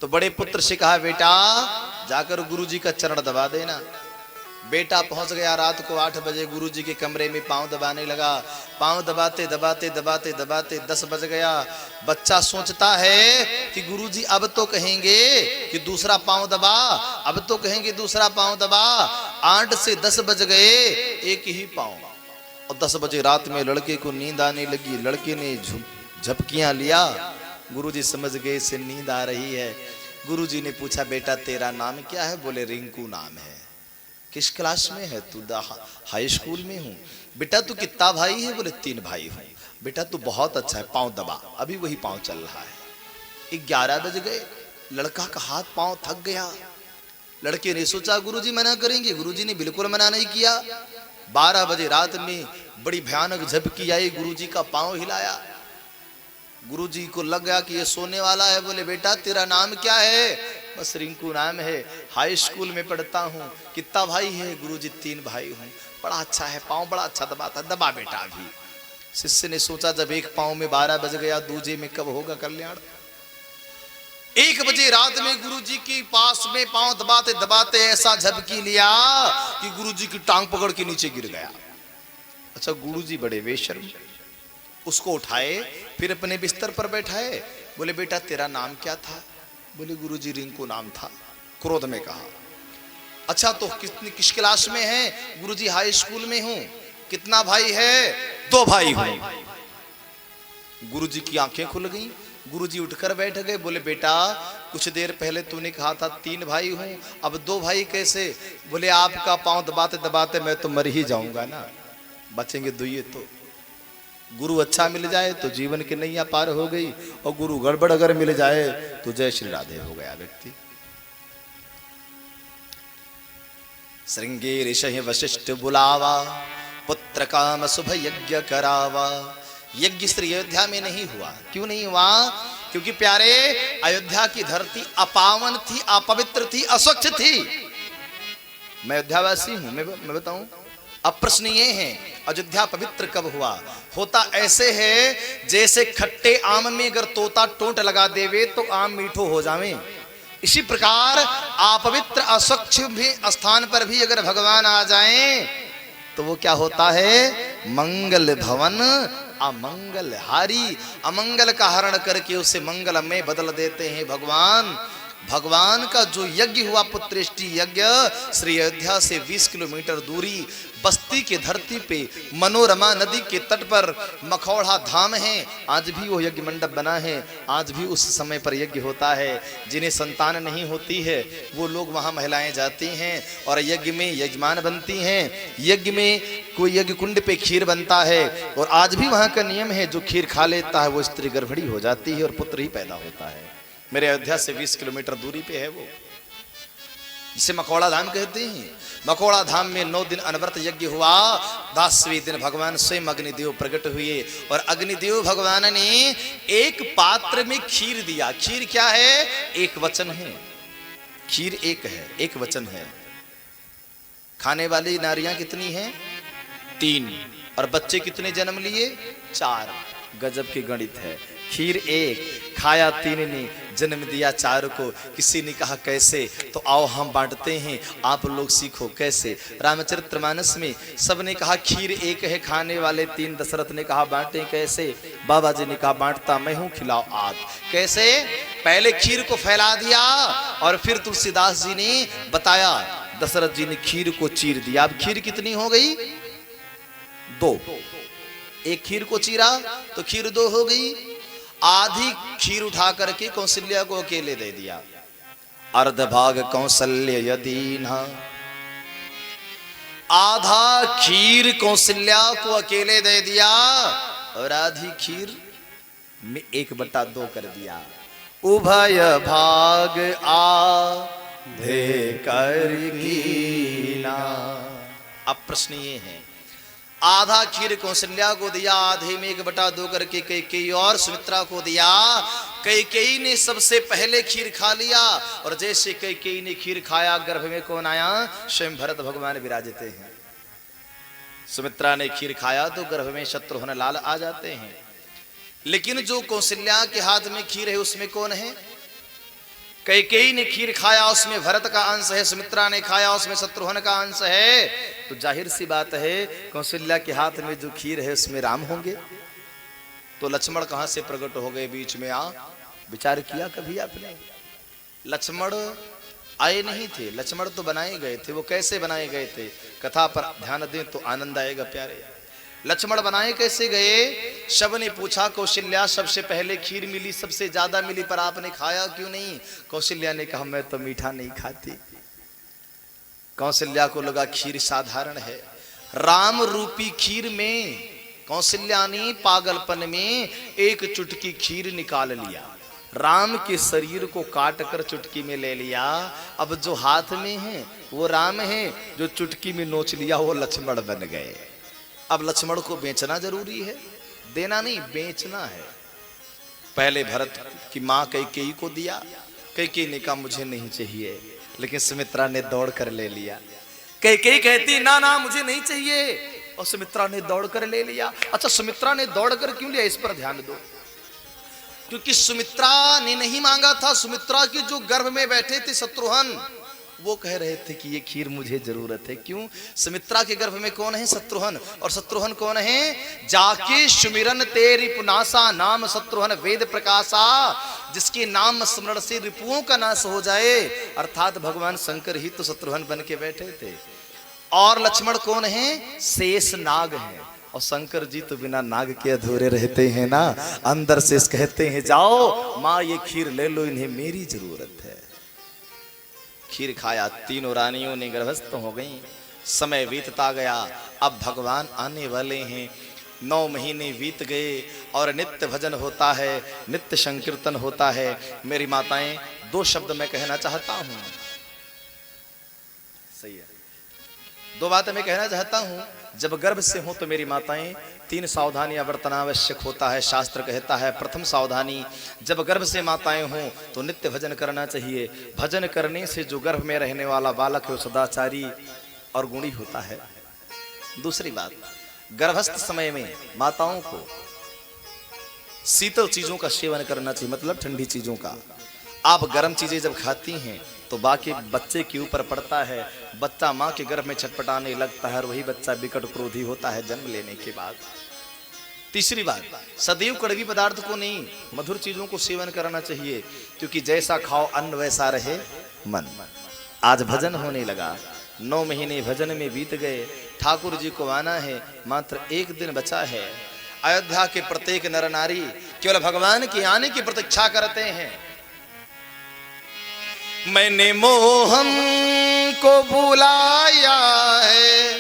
तो बड़े पुत्र से कहा, बेटा जाकर गुरुजी का चरण दबा देना। बेटा पहुंच गया रात को 8 बजे गुरुजी के कमरे में, पांव दबाने लगा। पांव दबाते दबाते दबाते दबाते 10 बज गया। बच्चा सोचता है कि गुरुजी अब तो कहेंगे कि दूसरा पांव दबा, अब तो कहेंगे दूसरा पांव दबा। 8 से 10 बज गए, एक ही पांव। और 10 बजे रात में लड़के को नींद आने लगी। लड़के ने झपकियां लिया। गुरुजी समझ गए इसे नींद आ रही है। गुरुजी ने पूछा, बेटा तेरा नाम क्या है? बोले रिंकू नाम है। किस क्लास में है तू? हाई स्कूल में हूँ। बेटा तू कितना भाई है? बोले 3 भाई हूँ। बेटा तू बहुत अच्छा है, पांव दबा। अभी वही पांव चल रहा है। 11 बज गए, लड़का का हाथ पांव थक गया। लड़के ने सोचा गुरुजी मना करेंगे, गुरुजी ने बिल्कुल मना नहीं किया। 12 बजे रात में बड़ी भयानक झपकी आई, गुरुजी का पांव हिलाया। गुरुजी को लग गया कि ये सोने वाला है। बोले बेटा तेरा नाम क्या है? बस रिंकू नाम है, हाई स्कूल में पढ़ता हूँ। कितना भाई है? गुरुजी 3 भाई हूँ। बड़ा अच्छा है, पाँव बड़ा अच्छा दबाता, दबा बेटा अभी। शिष्य ने सोचा जब एक पाँव में 12 बज गया, दूजे में कब होगा कल्याण। 1 बजे रात में गुरुजी के पास में पाँव दबाते दबाते ऐसा झपकी लिया कि गुरुजी की टांग पकड़ के नीचे गिर गया। अच्छा, गुरुजी बड़े बेशर्म, उसको उठाए, फिर अपने बिस्तर पर बैठाए। बोले बेटा तेरा नाम क्या था? बोले गुरुजी रिंकू नाम था। क्रोध में कहा, अच्छा तो किस क्लास में है? गुरुजी हाई स्कूल में हूं। कितना भाई है? 2 भाई हूं। गुरुजी की आंखें खुल गईं। गुरुजी उठकर बैठ गए। बोले बेटा कुछ देर पहले तूने कहा था 3 भाई हूं, अब 2 भाई कैसे? बोले आपका पांव दबाते दबाते मैं तो मर ही जाऊंगा ना, बचेंगे 2 ही तो। गुरु अच्छा मिल जाए तो जीवन की नैया पार हो गई, और गुरु गड़बड़ अगर मिल जाए तो जय श्री राधे हो गया व्यक्ति। श्रृंगे ऋषि वशिष्ठ बुलावा, पुत्र काम शुभ यज्ञ करावा। यज्ञ श्री अयोध्या में नहीं हुआ। क्यों नहीं हुआ? क्योंकि प्यारे अयोध्या की धरती अपावन थी, अपवित्र थी, अस्वच्छ थी। मैं अयोध्यावासी हूं, मैं बताऊं। अब प्रश्न ये है, अयोध्या पवित्र कब हुआ? होता ऐसे है जैसे खट्टे आम में अगर तोता टोंट लगा देवे तो आम मीठो हो जावे। इसी प्रकार अपवित्र अस्वच्छ भी स्थान पर भी अगर भगवान आ जाएं तो वो क्या होता है? मंगल भवन अमंगलहारी। अमंगल का हरण करके उसे मंगल में बदल देते हैं भगवान। भगवान का जो यज्ञ हुआ पुत्रेष्टि यज्ञ, श्री अयोध्या से 20 किलोमीटर दूरी बस्ती के धरती पे मनोरमा नदी के तट पर मखौड़ा धाम है। आज भी वो यज्ञ मंडप बना है। आज भी उस समय पर यज्ञ होता है। जिन्हें संतान नहीं होती है वो लोग वहाँ महिलाएं जाती हैं और यज्ञ में यजमान बनती हैं। यज्ञ में कोई यज्ञ कुंड पे खीर बनता है, और आज भी वहाँ का नियम है जो खीर खा लेता है वो स्त्री गर्भणी हो जाती है और पुत्र ही पैदा होता है। मेरे अयोध्या से 20 किलोमीटर दूरी पे है वो, जिसे मखौड़ा धाम कहते हैं। मखौड़ा धाम में 9 दिन अनवरत यज्ञ हुआ। 10वें दिन भगवान स्वयं अग्निदेव प्रकट हुए और अग्निदेव भगवान ने एक पात्र में खीर दिया। खीर क्या है? एक वचन है। खीर एक है, एक वचन है। खाने वाली नारियां कितनी हैं? 3। और बच्चे कितने जन्म लिए? 4। गजब की गणित है। खीर एक, खाया 3 ने, जन्म दिया 4 को। किसी ने कहा कैसे? तो आओ हम बांटते हैं, आप लोग सीखो कैसे। रामचरितमानस में सबने कहा खीर एक है, खाने वाले 3। दशरथ ने कहा बांटे कैसे? बाबा जी ने कहा बांटता मैं हूं, खिलाओ आप। कैसे? पहले खीर को फैला दिया और फिर तुलसीदास जी ने बताया। दशरथ जी ने खीर को चीर दिया। अब खीर कितनी हो गई? 2। एक खीर को चीरा तो खीर 2 हो गई। आधी खीर उठा करके कौशल्या को अकेले दे दिया। अर्ध भाग कौशल्य यदीना। आधा खीर कौशल्या को अकेले दे दिया और आधी खीर में 1/2 कर दिया। उभय भाग आधे कर कीना। अब प्रश्न ये है, आधा खीर कौशल्या को दिया, आधे में 1/2 करके कैकेयी और सुमित्रा को दिया। कैकेयी ने सबसे पहले खीर खा लिया और जैसे कैकेयी ने खीर खाया गर्भ में कौन आया? स्वयं भरत भगवान विराजते हैं। सुमित्रा ने खीर खाया तो गर्भ में शत्रुघ्न लाल आ जाते हैं। लेकिन जो कौशल्या के हाथ में खीर है उसमें कौन है? कैकेयी ने खीर खाया, उसमें भरत का अंश है, सुमित्रा ने खाया, उसमें शत्रुघ्न का अंश है, तो जाहिर सी बात है कौशल्या के हाथ में जो खीर है उसमें राम होंगे। तो लक्ष्मण कहां से प्रकट हो गए बीच में? विचार किया कभी आपने? लक्ष्मण आए नहीं थे, लक्ष्मण तो बनाए गए थे। वो कैसे बनाए गए थे? कथा पर ध्यान दें तो आनंद आएगा प्यारे। लक्ष्मण बनाए कैसे गए? शब ने पूछा कौशल्या सबसे पहले खीर मिली, सबसे ज्यादा मिली, पर आपने खाया क्यों नहीं? कौशल्या ने कहा मैं तो मीठा नहीं खाती। कौशल्या को लगा खीर साधारण है, राम रूपी खीर में कौशल्या ने पागलपन में एक चुटकी खीर निकाल लिया, राम के शरीर को काट कर चुटकी में ले लिया। अब जो हाथ में है वो राम है, जो चुटकी में नोच लिया वो लक्ष्मण बन गए। अब लक्ष्मण को बेचना जरूरी है, देना नहीं, बेचना है। पहले भरत की मां कैकेयी को दिया, कैकेयी ने कहा मुझे नहीं चाहिए, लेकिन सुमित्रा ने दौड़ कर ले लिया। कैकेयी कहती ना ना मुझे नहीं चाहिए, और सुमित्रा ने दौड़ कर ले लिया। अच्छा, सुमित्रा ने दौड़ कर क्यों लिया, इस पर ध्यान दो। क्योंकि सुमित्रा ने नहीं मांगा था, सुमित्रा के जो गर्भ में बैठे थे शत्रुघ्न, वो कह रहे थे कि ये खीर मुझे जरूरत है। क्यों? सुमित्रा के गर्भ में कौन है? शत्रुघ्न। और शत्रुघ्न कौन है? जाके सुमिरन ते रिपुनासा, नाम शत्रुघ्न वेद प्रकाशा, जिसके नाम स्मरण से रिपुओं का नाश हो जाए, अर्थात भगवान शंकर ही तो शत्रुघ्न बन के बैठे थे। और लक्ष्मण कौन है? शेष नाग है, और शंकर जी तो बिना नाग के अधूरे रहते हैं ना। अंदर से कहते हैं जाओ माँ ये खीर ले लो, इन्हें मेरी जरूरत है। खीर खाया, तीनों रानियों ने गर्भस्थ हो गईं। समय बीतता गया, अब भगवान आने वाले हैं। 9 महीने बीत गए और नित्य भजन होता है, नित्य संकीर्तन होता है। मेरी माताएं, 2 शब्द मैं कहना चाहता हूं। सही है, 2 बातें मैं कहना चाहता हूं। जब गर्भ से हो तो मेरी माताएं 3 सावधानियां बरतना आवश्यक होता है। शास्त्र कहता है प्रथम सावधानी, जब गर्भ से माताएं हों तो नित्य भजन करना चाहिए। भजन करने से जो गर्भ में रहने वाला बालक है वो सदाचारी और गुणी होता है। दूसरी बात, गर्भस्थ समय में माताओं को शीतल चीजों का सेवन करना चाहिए, मतलब ठंडी चीजों का। आप गर्म चीजें जब खाती हैं तो बाकी बच्चे के ऊपर पड़ता है, बच्चा माँ के गर्भ में छटपटाने लगता है और वही बच्चा विकट क्रोधी होता है जन्म लेने के बाद। तीसरी बात, सदैव कड़वी पदार्थ को नहीं, मधुर चीजों को सेवन करना चाहिए, क्योंकि जैसा खाओ अन्न वैसा रहे मन। आज भजन होने लगा, 9 महीने भजन में बीत गए। ठाकुर जी को आना है, मात्र 1 दिन बचा है। अयोध्या के प्रत्येक नर नारी केवल भगवान के आने की प्रतीक्षा करते हैं। मैंने मोहन को बुलाया है,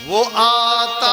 वो आता